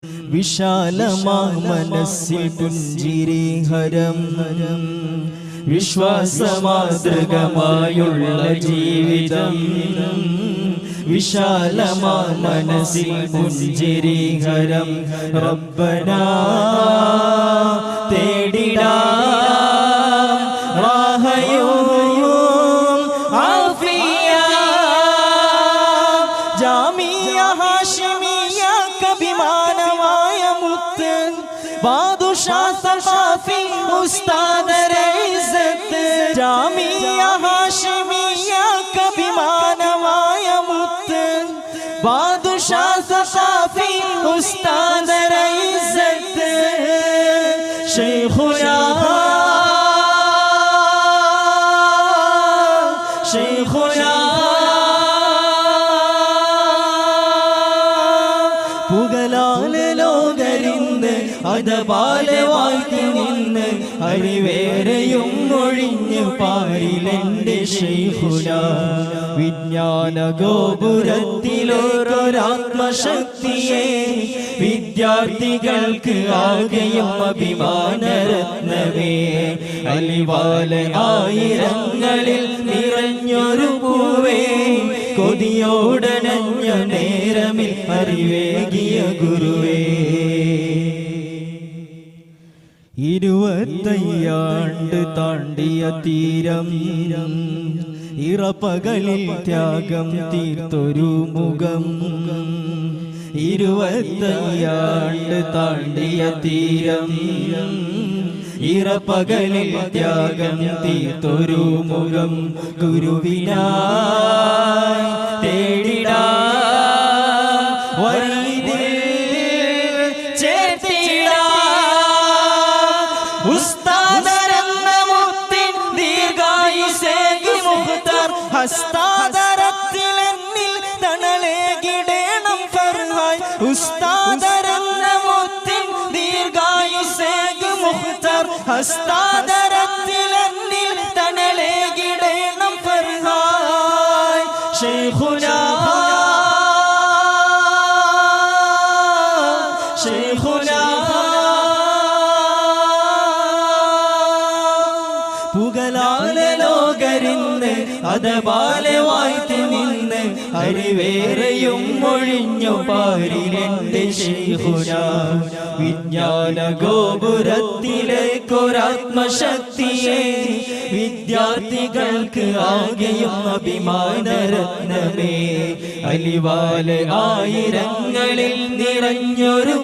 വിശാലമാ മനസ്സിൽ പുഞ്ചിരി ഹരം വിശ്വാസമാതൃകമായുള്ള ജീവിതം വിശാലമാ മനസ്സിൽ പുഞ്ചിരി ഹരം റബ്ബനാ തേടിടാ बादशाह सफाफी उस्ताद इज्जत जामिया हाशिमिया कभी मानवाय मुत बादशाह सफाफी उस्ताद इज्जत शेखुना शेखुना പുകലാലെ ലോകരിന്ന് അതപാലെ വാഴ്ത്തി നിന്ന് അരിവേരെയും ഒഴിഞ്ഞ് പാരിലെന്റെ ശൈഖുന വിജ്ഞാന ഗോപുരത്തിലൊരാത്മശക്തിയെ വിദ്യാർത്ഥികൾക്ക് ആകെയും അഭിമാനരത്നമേ അലിവാലെ ആയിരങ്ങളിൽ നിറഞ്ഞൊരു പൂവേ കൊതിയോടനഞ്ഞ നേരമിൽ അറിവേകിയ ഗുരുവേ 25 ആണ്ട് താണ്ടിയ തീരം ഇറപ്പകലിൽ ത്യാഗം തീർത്തൊരു മുഖം 25 ആണ്ട് താണ്ടിയ തീരം ഇറപ്പകലിൽ ത്യാഗം തീർത്തൊരു മുഖം ഗുരുവിനായി തേടിടാ ഹസ്താദരത്തിലെന്നിൽ തണലേകിടേണം ഫർഹായ് ഉസ്താദരെന്ന മുത്തിൻ ദീർഘായുസേക് മുഖ്തർ ഹസ്താദരത്തിലെന്നിൽ തണലേകിടേണം ഫർഹായ് ശൈഖുനാ ശൈഖുനാ പുകലാലെ ലോകരിന്ന് അതപാലെ വാഴ്ത്തി നിന്ന് അരിവേരെയും ഒഴിഞ്ഞു പാരിലെന്റെ ശൈഖുന വിജ്ഞാന ഗോപുരത്തിലേക്കൊരാത്മശക്തിയെ വിദ്യാർത്ഥികൾക്ക് ആകെയും അഭിമാനരത്നമേ അലിവാലെ ആയിരങ്ങളിൽ നിറഞ്ഞൊരു